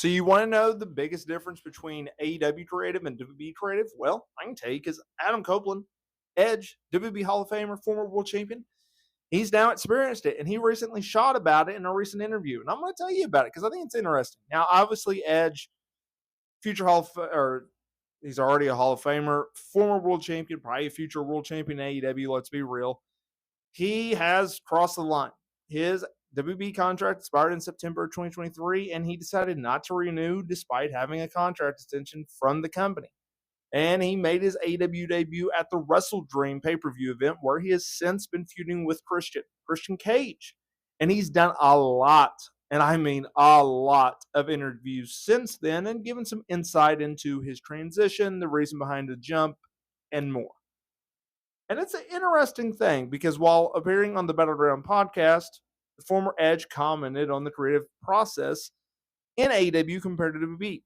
So you want to know the biggest difference between AEW creative and WWE creative? Well, I can tell you because Adam Copeland, Edge, WWE Hall of Famer, former world champion, he's now experienced it, and he recently shot about it in a recent interview. And I'm going to tell you about it because I think it's interesting. Now, obviously, Edge, future or he's already a Hall of Famer, former world champion, probably a future world champion in AEW. Let's be real. He has crossed the line. His WB contract expired in September of 2023, and he decided not to renew despite having a contract extension from the company. And he made his AEW debut at the Wrestle Dream pay-per-view event, where he has since been feuding with Christian Cage. And he's done a lot, and I mean a lot, of interviews since then and given some insight into his transition, the reason behind the jump, and more. And it's an interesting thing because while appearing on the Battleground podcast, the former Edge commented on the creative process in AEW compared to WWE.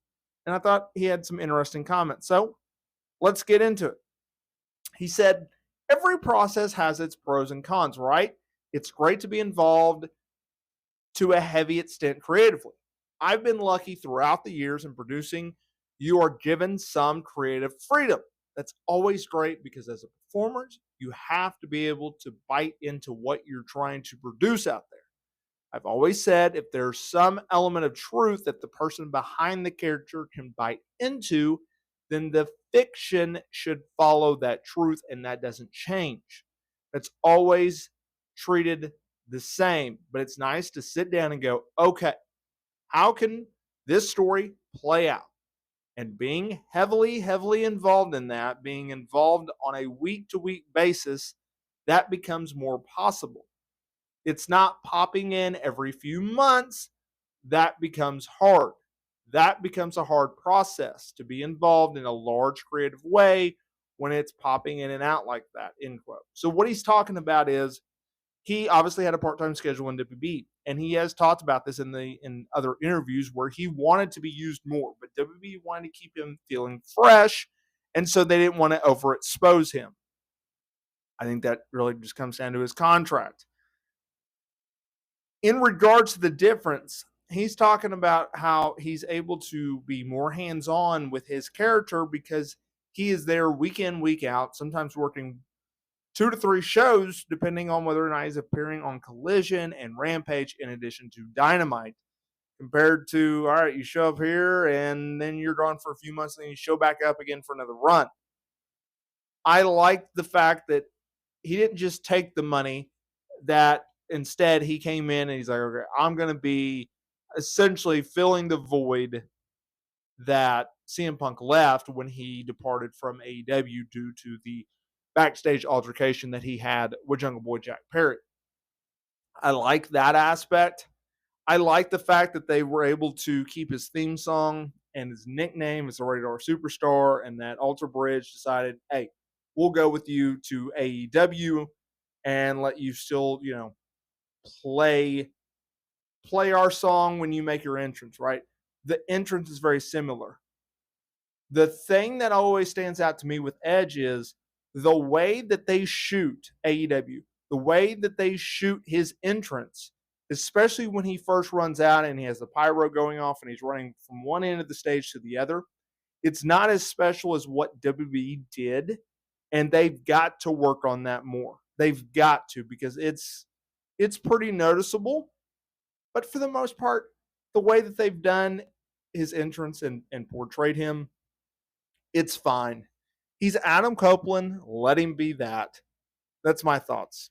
And I thought he had some interesting comments. So let's get into it. He said, every process has its pros and cons, right? It's great to be involved to a heavy extent creatively. I've been lucky throughout the years in producing. You are given some creative freedom. That's always great because as a performer, you have to be able to bite into what you're trying to produce out there. I've always said if there's some element of truth that the person behind the character can bite into, then the fiction should follow that truth, and that doesn't change. That's always treated the same, but it's nice to sit down and go, okay, how can this story play out? And being heavily involved in that, being involved on a week-to-week basis, that becomes more possible. It's not popping in every few months. That becomes hard. That becomes a hard process to be involved in a large creative way when it's popping in and out like that, end quote. So what he's talking about is he obviously had a part-time schedule in WB, and he has talked about this in other interviews where he wanted to be used more, but WB wanted to keep him feeling fresh, and so they didn't want to overexpose him. I think that really just comes down to his contract. In regards to the difference, he's talking about how he's able to be more hands-on with his character because he is there week in, week out, sometimes working 2 to 3 shows, depending on whether or not he's appearing on Collision and Rampage in addition to Dynamite. Compared to, all right, you show up here and then you're gone for a few months and then you show back up again for another run. I like the fact that he didn't just take the money, that instead he came in and he's like, okay, I'm going to be essentially filling the void that CM Punk left when he departed from AEW due to the backstage altercation that he had with Jungle Boy Jack Perry. I like that aspect. I like the fact that they were able to keep his theme song and his nickname as a Rated R Superstar, and that Alter Bridge decided, hey, we'll go with you to AEW and let you still, play our song when you make your entrance, right? The entrance is very similar. The thing that always stands out to me with Edge is the way that they shoot AEW, the way that they shoot his entrance, especially when he first runs out and he has the pyro going off and he's running from one end of the stage to the other. It's not as special as what WWE did, and they've got to work on that more. They've got to, because it's pretty noticeable. But for the most part, the way that they've done his entrance and portrayed him, it's fine. He's Adam Copeland. Let him be that. That's my thoughts.